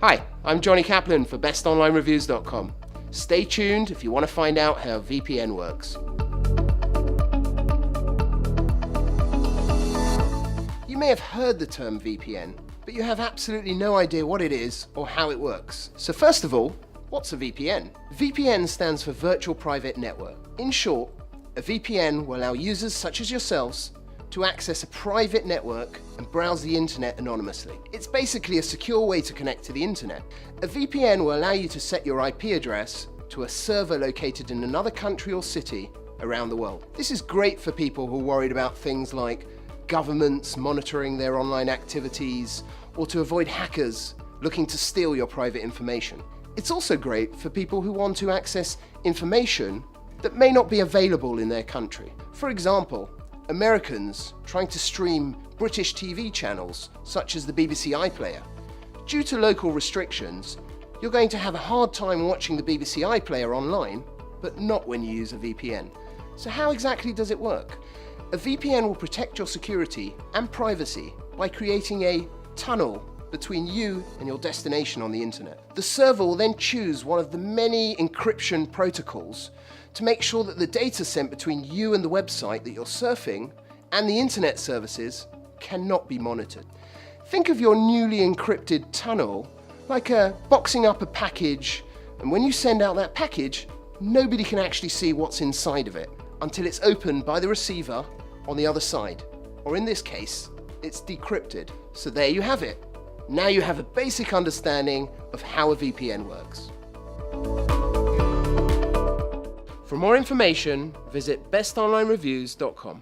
Hi, I'm Johnny Kaplan for BestOnlineReviews.com. Stay tuned if you want to find out how VPN works. You may have heard the term VPN, but you have absolutely no idea what it is or how it works. So first of all, what's a VPN? VPN stands for Virtual Private Network. In short, a VPN will allow users such as yourselves to access a private network and browse the internet anonymously. It's basically a secure way to connect to the internet. A VPN will allow you to set your IP address to a server located in another country or city around the world. This is great for people who are worried about things like governments monitoring their online activities or to avoid hackers looking to steal your private information. It's also great for people who want to access information that may not be available in their country. For example, Americans trying to stream British TV channels such as the BBC iPlayer. Due to local restrictions, you're going to have a hard time watching the BBC iPlayer online, but not when you use a VPN. So how exactly does it work? A VPN will protect your security and privacy by creating a tunnel between you and your destination on the internet. The server will then choose one of the many encryption protocols to make sure that the data sent between you and the website that you're surfing and the internet services cannot be monitored. Think of your newly encrypted tunnel like boxing up a package, and when you send out that package, nobody can actually see what's inside of it until it's opened by the receiver on the other side, or in this case, it's decrypted. So there you have it. Now you have a basic understanding of how a VPN works. For more information, visit bestonlinereviews.com.